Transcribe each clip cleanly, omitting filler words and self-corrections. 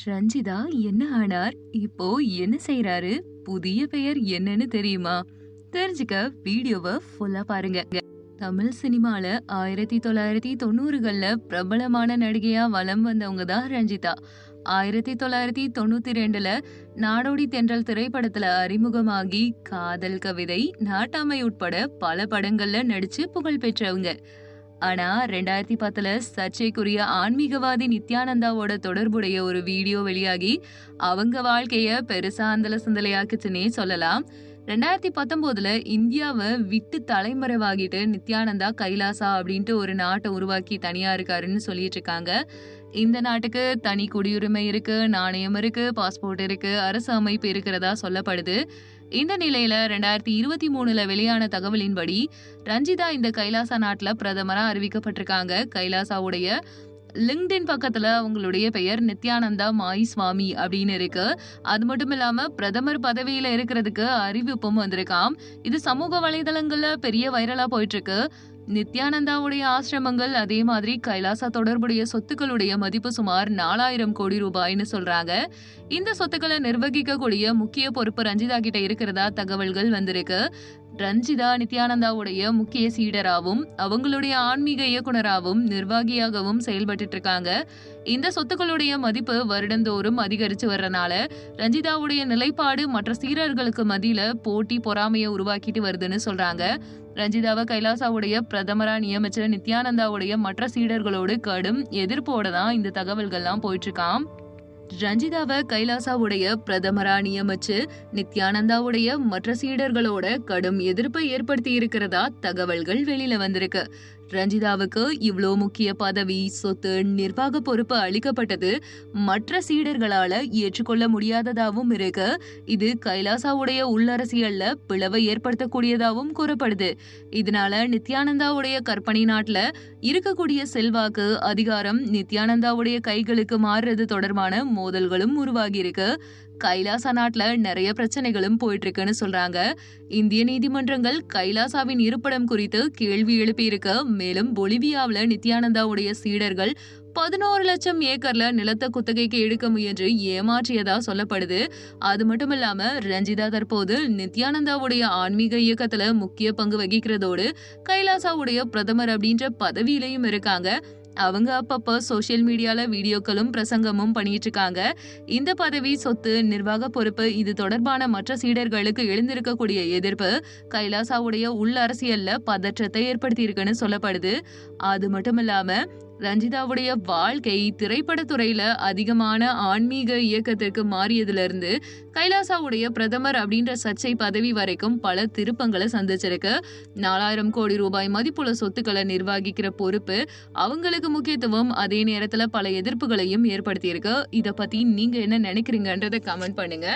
ரஞ்சிதா என்ன ஆனார்? இப்போ என்ன செய்றாரு? புதிய பெயர் என்னன்னு தெரியுமா? தெரிஞ்சுக்க வீடியோவை ஃபுல்லா பாருங்க. தமிழ் சினிமால 1990கள்ல பிரபலமான நடிகையா வலம் வந்தவங்க தான் ரஞ்சிதா. 1992ல நாடோடி தென்றல் திரைப்படத்துல அறிமுகமாகி காதல் கவிதை, நாட்டாமை உட்பட பல படங்கள்ல நடிச்சு புகழ் பெற்றவங்க. ஆனா 2010ல சர்ச்சைக்குரிய ஆன்மீகவாதி நித்யானந்தாவோட தொடர்புடைய ஒரு வீடியோ வெளியாகி அவங்க வாழ்க்கைய பெருசா அந்தல சிந்தலையாக்குச்சுன்னே சொல்லலாம். 2019ல இந்தியாவை விட்டு தலைமறைவாகிட்டு நித்யானந்தா கைலாசா அப்படின்ட்டு ஒரு நாட்டை உருவாக்கி தனியா இருக்காருன்னு சொல்லிட்டு இருக்காங்க. இந்த நாட்டுக்கு தனி குடியுரிமை இருக்கு, நாணயம் இருக்கு, பாஸ்போர்ட் இருக்கு, அரசு அமைப்பு இருக்கிறதா சொல்லப்படுது. இந்த நிலையில 2023ல வெளியான தகவலின்படி ரஞ்சிதா இந்த கைலாசா நாட்டுல பிரதமரா அறிவிக்கப்பட்டிருக்காங்க. கைலாசாவுடைய லிங்க்டின் பக்கத்துல அவங்களுடைய பெயர் நித்யானந்தா மாய் சுவாமி அப்படின்னு இருக்கு. அது மட்டும் இல்லாம பிரதமர் பதவியில இருக்கிறதுக்கு அறிவிப்பும் வந்திருக்காம். இது சமூக வலைதளங்கள்ல பெரிய வைரலா போயிட்டு இருக்கு. நித்யானந்தாவுடைய ஆசிரமங்கள் அதே மாதிரி கைலாசா தொடர்புடைய சொத்துக்களுடைய மதிப்பு சுமார் 4000 கோடி ரூபாய்னு சொல்றாங்க. இந்த சொத்துக்களை நிர்வகிக்கக்கூடிய முக்கிய பொறுப்பு ரஞ்சிதா கிட்ட இருக்கிறதா தகவல்கள் வந்திருக்கு. ரஞ்சிதா நித்யானந்தாவுடைய முக்கிய சீடராகவும் அவங்களுடைய ஆன்மீக இயக்குனராகவும் நிர்வாகியாகவும் செயல்பட்டு இருக்காங்க. இந்த சொத்துக்களுடைய மதிப்பு வருடந்தோறும் அதிகரிச்சு வர்றனால ரஞ்சிதாவுடைய நிலைப்பாடு மற்ற சீடர்களுக்கு மத்தியில போட்டி பொறாமையை உருவாக்கிட்டு வருதுன்னு சொல்றாங்க. ரஞ்சிதாவை கைலாசாவுடைய பிரதமரா நியமிச்ச நித்யானந்தாவுடைய மற்ற சீடர்களோடு கடும் எதிர்ப்போட தான் இந்த தகவல்கள்லாம் போயிட்டு இருக்காம். ரஞ்சிதாவை கைலாசாவுடைய பிரதமரா நியமிச்சு நித்யானந்தாவுடைய மற்ற சீடர்களோட கடும் எதிர்ப்பை ஏற்படுத்தி இருக்கிறதா தகவல்கள் வெளியில வந்திருக்கு. ரஞ்சிதாவுக்கு இவ்வளோ முக்கிய பதவி, சொத்து, நிர்வாக பொறுப்பு அளிக்கப்பட்டது மற்ற சீடர்களால ஏற்றுக்கொள்ள முடியாததாகவும் இருக்கு. இது கைலாசாவுடைய உள்ளரசியல்ல பிளவை ஏற்படுத்தக்கூடியதாகவும் கூறப்படுது. இதனால நித்யானந்தாவுடைய கற்பனை நாட்டுல இருக்கக்கூடிய செல்வாக்கு, அதிகாரம் நித்யானந்தாவுடைய கைகளுக்கு மாறுறது தொடர்பான மோதல்களும் உருவாகி இருக்கு. கைலாசா நாட்டுல நிறைய பிரச்சனைகளும் போயிட்டு இருக்குன்னு சொல்றாங்க. இந்திய நீதிமன்றங்கள் கைலாசாவின் இருப்பிடம் குறித்து கேள்வி எழுப்பி இருக்கு. மேலும் பொலிவியாவில நித்யானந்தாவுடைய சீடர்கள் 11 லட்சம் ஏக்கர்ல நிலத்தை குத்தகைக்கு எடுக்க முயன்று ஏமாற்றியதா சொல்லப்படுது. அது மட்டும் இல்லாம ரஞ்சிதா தற்போது நித்யானந்தாவுடைய ஆன்மீக இயக்கத்துல முக்கிய பங்கு வகிக்கிறதோடு கைலாசாவுடைய பிரதமர் அப்படின்ற பதவியிலையும் இருக்காங்க. அவங்க அப்பப்ப சோசியல் மீடியால வீடியோக்களும் பிரசங்கமும் பண்ணிட்டு இருக்காங்க. இந்த பதவி, சொத்து, நிர்வாக பொறுப்பு இது தொடர்பான மற்ற சீடர்களுக்கு எழுந்திருக்கக்கூடிய எதிர்ப்பு கைலாசாவுடைய உள் அரசியல்ல பதற்றத்தை ஏற்படுத்தி இருக்குன்னு சொல்லப்படுது. அது மட்டும் இல்லாம ரஞ்சிதாவுடைய வாழ்க்கை திரைப்படத்துறையில அதிகமான ஆன்மீக இயக்கத்திற்கு மாறியதுல இருந்து கைலாசாவுடைய பிரதமர் அப்படின்ற சர்ச்சை பதவி வரைக்கும் பல திருப்பங்களை சந்திச்சிருக்கு. 4000 கோடி ரூபாய் மதிப்புள்ள சொத்துக்களை நிர்வகிக்கிற பொறுப்பு அவங்களுக்கு முக்கியத்துவம், அதே நேரத்துல பல எதிர்ப்புகளையும் ஏற்படுத்தி இருக்கு. இத பத்தி நீங்க என்ன நினைக்கிறீங்கன்றத கமெண்ட் பண்ணுங்க.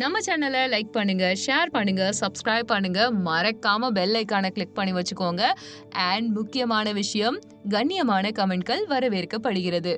நம்ம சேனலை லைக் பண்ணுங்க, ஷேர் பண்ணுங்க, சப்ஸ்கிரைப் பண்ணுங்க, மறக்காம பெல் ஐக்கானை கிளிக் பண்ணி வச்சுக்கோங்க. அண்ட் முக்கியமான விஷயம், கண்ணியமான கமெண்ட்கள் வரவேற்கப்படுகிறது.